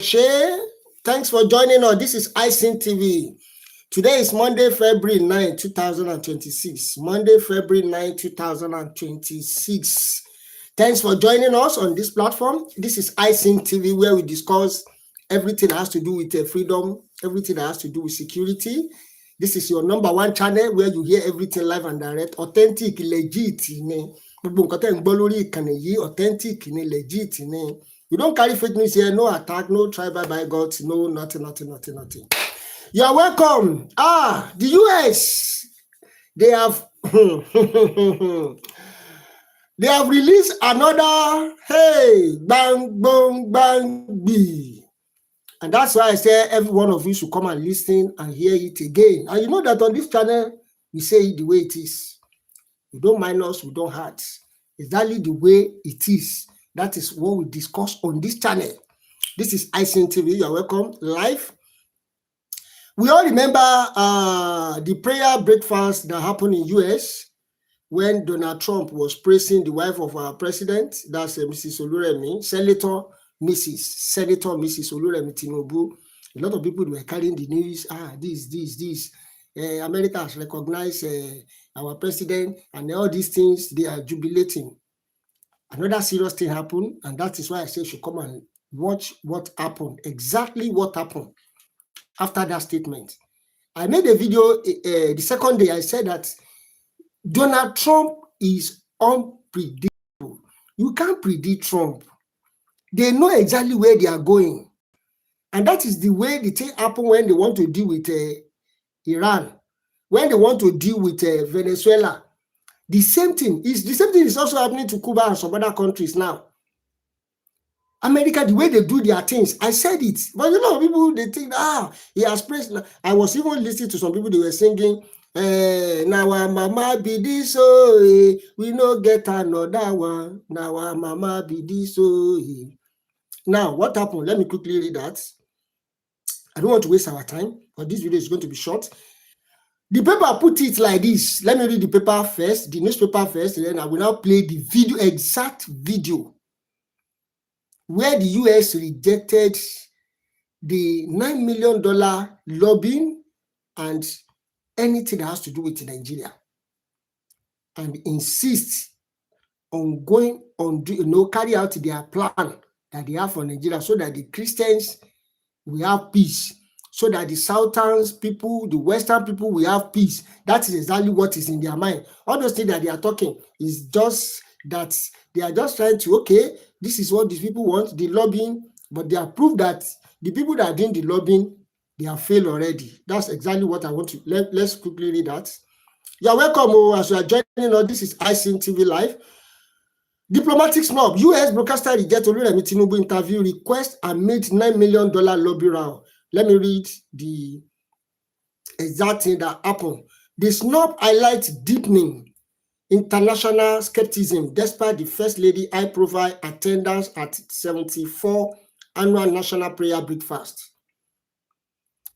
Shay, thanks for joining us. This is Icing TV. Today is Monday, February 9, 2026. Monday, February 9, 2026. Thanks for joining us on this platform. This is Icing TV, where we discuss everything that has to do with freedom, everything that has to do with security. This is your number one channel where you hear everything live and direct, authentic, legit. Authentic, legit. You don't carry fake news here, no attack, no tribal by God, no nothing. You're welcome. The US, they have they have released another bang, bang, bang, bee. And that's why I say every one of you should come and listen and hear it again. And you know that on this channel, we say it the way it is. We don't minus, we don't hurt. Exactly the way it is. That is what we discuss on this channel. This is Icing TV. You're welcome live. We all remember the prayer breakfast that happened in US when Donald Trump was praising the wife of our president, that's Mrs. Oluremi, Senator Mrs. Oluremi Tinubu. A lot of people were carrying the news. This. America has recognized our president, and all these things, they are jubilating. Another serious thing happened, and that is why I say you should come and watch what happened, exactly what happened after that statement. I made a video the second day. I said that Donald Trump is unpredictable. You can't predict Trump. They know exactly where they are going. And that is the way the thing happened when they want to deal with Iran, when they want to deal with Venezuela. The same thing is also happening to Cuba and some other countries now. America, the way they do their things, I said it. But you know, people, they think, he has praised. I was even listening to some people, they were singing, now our mama be this, we no get another one. Now our mama be this, Now, what happened? Let me quickly read that. I don't want to waste our time, but this video is going to be short. The paper put it like this. Let me read the paper first, the newspaper first, and then I will now play the video, exact video, where the US rejected the $9 million lobbying and anything that has to do with Nigeria, and insists on going on, carry out their plan that they have for Nigeria, so that the Christians will have peace, so that the Southern people, the Western people will have peace. That is exactly what is in their mind. All those things that they are talking is just that they are just trying to, this is what these people want, the lobbying, but they have proved that the people that are doing the lobbying, they have failed already. That's exactly what I want to, let's quickly read that. You're welcome as you are joining us. This is Icing TV Live. Diplomatic snub. US broadcaster reject Oluremi Tinubu interview request amid $9 million lobby round. Let me read the exact thing that happened. The snub highlights deepening international skepticism despite the First Lady high-profile attendance at 74 annual National Prayer Breakfast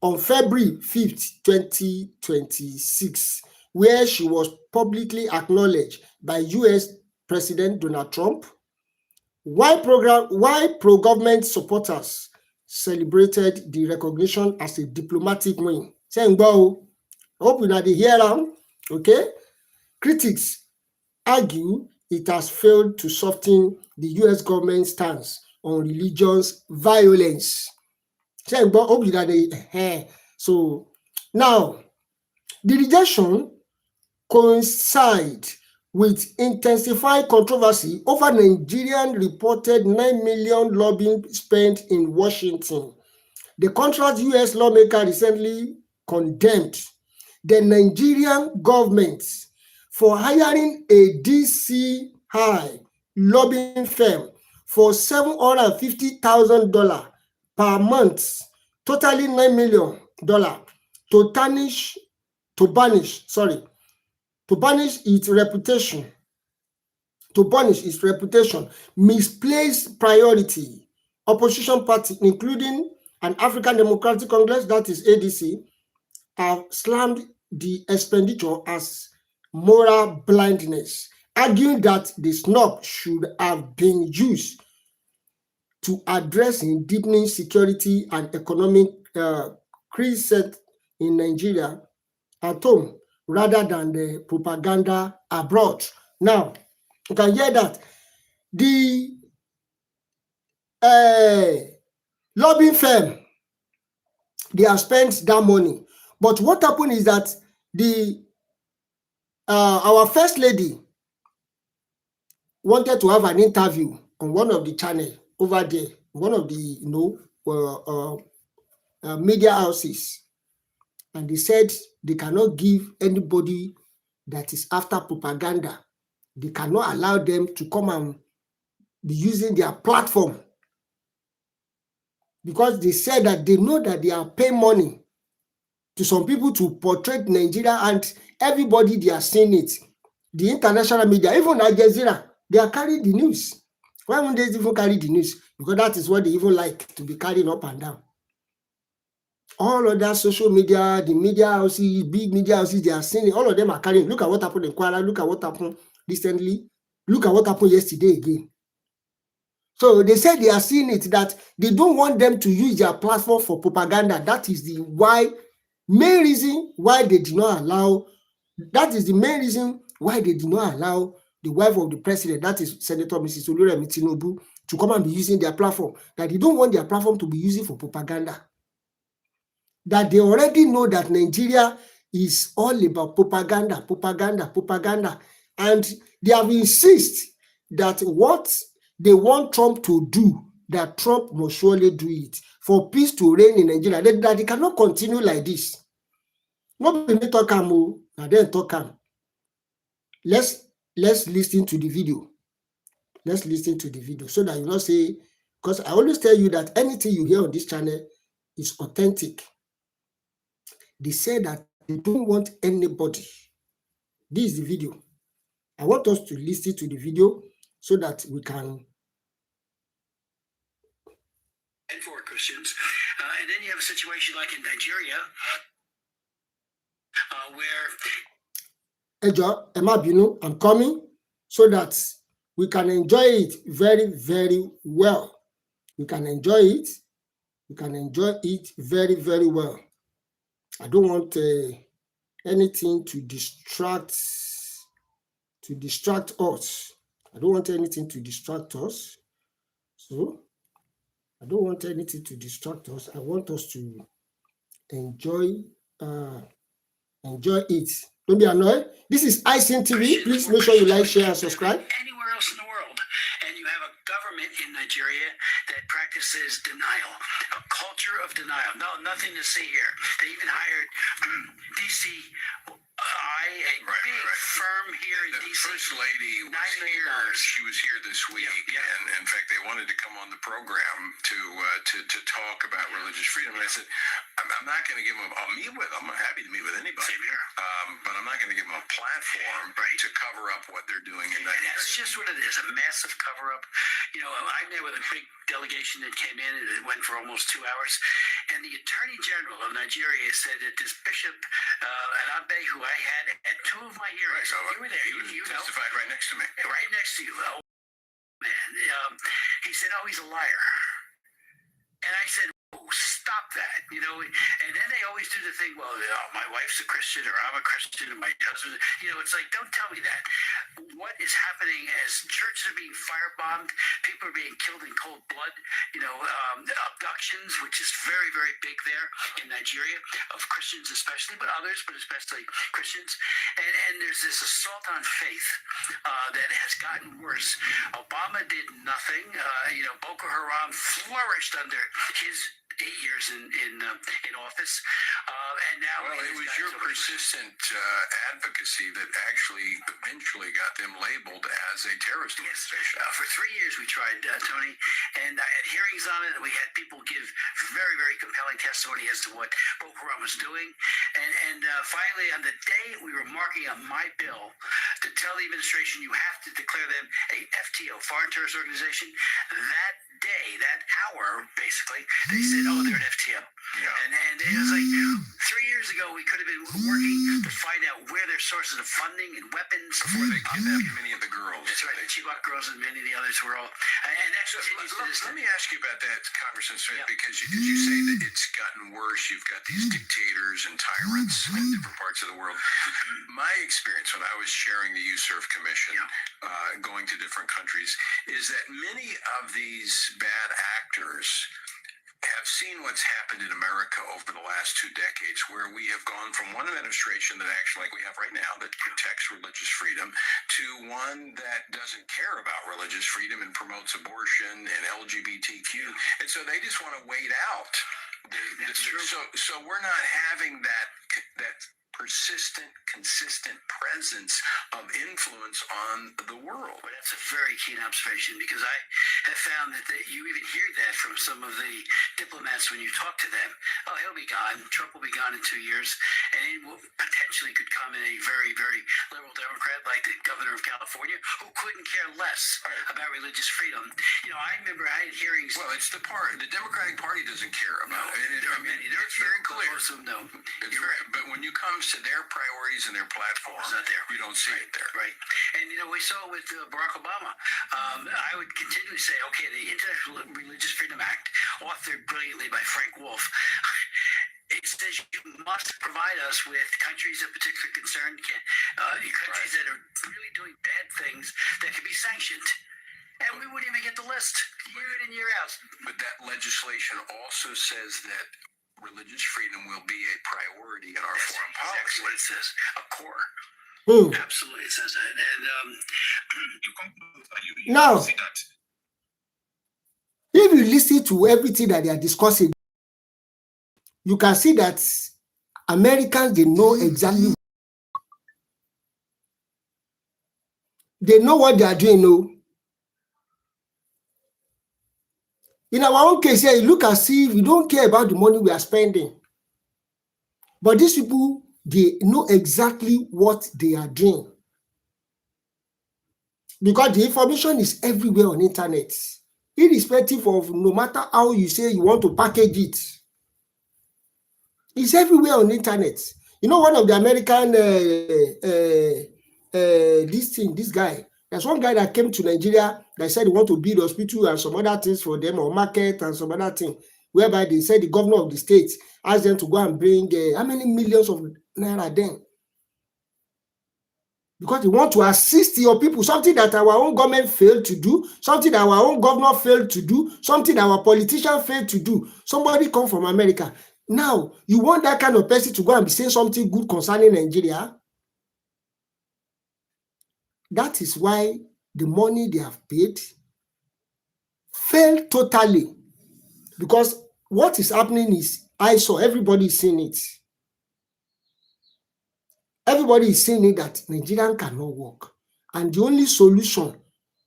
on February 5th, 2026, where she was publicly acknowledged by US President Donald Trump. Why pro-government supporters celebrated the recognition as a diplomatic win. Saying, I hope you know the hear am. Okay. Critics argue it has failed to soften the US government stance on religious violence. Saying, hope you know the So now the rejection coincides with intensified controversy over Nigerian reported $9 million lobbying spent in Washington. The contrast US lawmaker recently condemned the Nigerian government for hiring a DC high lobbying firm for $750,000 per month, totaling $9 million, to banish its reputation, misplaced priority. Opposition parties, including an African Democratic Congress, that is ADC, have slammed the expenditure as moral blindness, arguing that the snub should have been used to addressing deepening security and economic crisis in Nigeria at home rather than the propaganda abroad. Now, you can hear that the lobbying firm, they have spent that money. But what happened is that the our first lady wanted to have an interview on one of the channel over there, one of the media houses, and they said they cannot give anybody that is after propaganda. They cannot allow them to come and be using their platform, because they said that they know that they are paying money to some people to portray Nigeria, and everybody, they are seeing it. The international media, even Al Jazeera, they are carrying the news. Why won't they even carry the news? Because that is what they even like to be carrying up and down. All of that social media, the media houses, big media houses, they are seeing it. All of them are carrying. Look at what happened in Kuala. Look at what happened recently. Look at what happened yesterday again. So they said they are seeing it, that they don't want them to use their platform for propaganda. That is the main reason why they did not allow. That is the main reason why they did not allow the wife of the president, that is Senator Mrs. Oluremi Tinubu, to come and be using their platform. That they don't want their platform to be used for propaganda. That they already know that Nigeria is all about propaganda, propaganda, propaganda. And they have insisted that what they want Trump to do, that Trump must surely do it for peace to reign in Nigeria. That they cannot continue like this. Nobody talk am, and then talk am. Let's listen to the video. Let's listen to the video so that you not say, because I always tell you that anything you hear on this channel is authentic. They say that they don't want anybody. This is the video. I want us to listen to the video so that we can. And for Christians, and then you have a situation like in Nigeria, where Ejo, Emma Binu, I'm coming so that we can enjoy it very, very well. We can enjoy it. We can enjoy it very, very well. I don't want anything to distract us. I don't want anything to distract us. So I don't want anything to distract us. I want us to enjoy it. Don't be annoyed. This is Icing TV. Please make sure you like, share, and subscribe. Anywhere else in the world, and you have a government in Nigeria that practices denial, a culture of denial. No, nothing to see here. They even hired DC. A big firm here in D.C. The First Lady was here. She was here this week, and in fact, they wanted to come on the program to talk about religious freedom. And I said, I'm not going to give them. I'll meet with them. I'm happy to meet with anybody. Same here. But I'm not going to give them a platform to cover up what they're doing in Nigeria. That's just what it is, a massive cover-up. You know, I met with a big delegation that came in, and it went for almost 2 hours. And the Attorney General of Nigeria said that this Bishop Anabe, who I had at 2 of my hearings, you were there, you testified right next to me. Right next to you. Oh, man. He said, oh, he's a liar. And I said, oh, stop that, you know. And then they always do the thing, well, my wife's a Christian, or I'm a Christian, and my husband, you know, it's like, don't tell me that. What is happening as churches are being firebombed, people are being killed in cold blood, you know, abductions, which is very, very big there in Nigeria, of Christians especially, but others, but especially Christians. And there's this assault on faith that has gotten worse. Obama did nothing. You know, Boko Haram flourished under his 8 years in office, and now it was your persistent advocacy that actually eventually got them labeled as a terrorist organization. For 3 years we tried, Tony, and I had hearings on it, and we had people give very, very compelling testimony as to what Boko Haram was doing, and finally on the day we were marking up my bill to tell the administration you have to declare them a FTO, foreign terrorist organization, that day, that hour, basically, they said, oh, they're an FTO. Yeah. And it was like 3 years years ago, we could have been working to find out where their sources of funding and weapons. Before they kidnapped many of the girls. That's right. The Chibok girls and many of the others were all. And that continues to this let day. me ask you about that, Congressman Smith, Yeah. because as you say that it's gotten worse. You've got these dictators and tyrants in different parts of the world. My experience when I was chairing the Youth Serve Commission, going to different countries, is that many of these bad actors have seen what's happened in America over the last 2 decades, where we have gone from one administration that actually, like we have right now, that protects religious freedom, to one that doesn't care about religious freedom and promotes abortion and LGBTQ. And so they just want to wait out. So we're not having that persistent, consistent presence of influence on the world. Well, that's a very keen observation, because I have found that you even hear that from some of the diplomats when you talk to them. Oh, he'll be gone. Trump will be gone in 2 years, and he will potentially could come in a very, very liberal Democrat like the governor of California, who couldn't care less about religious freedom. I remember I had hearings. Well, it's the Democratic Party doesn't care about it. There are many. It's very clear. Most of them don't. But when you come to their priorities and their platform, it's not there. You don't see it there. Right. And, we saw with Barack Obama, I would continually say, okay, the International Religious Freedom Act, authored brilliantly by Frank Wolf, it says you must provide us with countries of particular concern, countries that are really doing bad things that can be sanctioned. And we wouldn't even get the list year in and year out. But that legislation also says that religious freedom will be a priority in our foreign policy. Exactly what it says. A core. Absolutely, it says that. And now, if you listen to everything that they are discussing, you can see that Americans, they know exactly. They know what they are doing. No. In our own case here, it looks as if we don't care about the money we are spending. But these people, they know exactly what they are doing. Because the information is everywhere on the internet. Irrespective of no matter how you say you want to package it. It's everywhere on the internet. One of the American, this guy, there's one guy that came to Nigeria that said he want to build hospital and some other things for them, or market and some other thing, whereby they said the governor of the state asked them to go and bring how many millions of naira then? Because they want to assist your people, something that our own government failed to do, something that our own governor failed to do, something that our politician failed to do. Somebody come from America. Now, you want that kind of person to go and be saying something good concerning Nigeria? That is why the money they have paid failed totally. Because what is happening is, everybody is seeing it. Everybody is saying it that Nigerians cannot work. And the only solution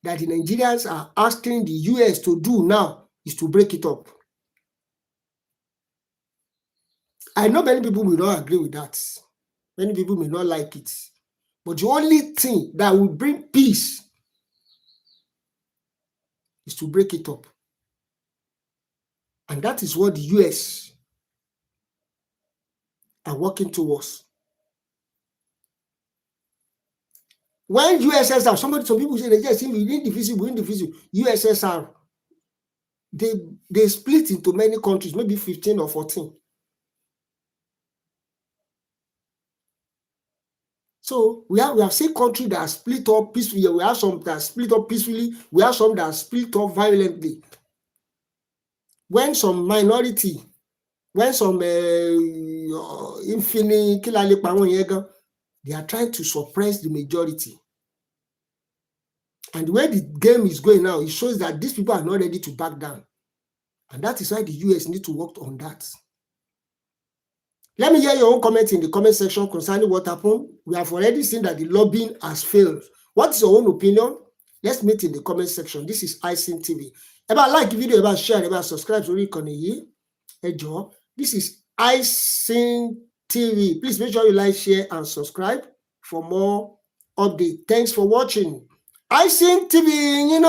that the Nigerians are asking the US to do now is to break it up. I know many people will not agree with that. Many people may not like it. But the only thing that will bring peace is to break it up. And that is what the US are working towards. When USSR, some people say they just seem indivisible, USSR, they split into many countries, maybe 15 or 14. So we have seen countries that are split up peacefully. We have some that are split up peacefully. We have some that are split up violently. When some minority, when some they are trying to suppress the majority. And the way the game is going now, it shows that these people are not ready to back down. And that is why the US need to work on that. Let me hear your own comments in the comment section concerning what happened. We have already seen that the lobbying has failed. What is your own opinion? Let's meet in the comment section. This is Icing TV. About like the video, about share, about subscribe to This is Icing TV. Please make sure you like, share, and subscribe for more updates. Thanks for watching. Icing TV,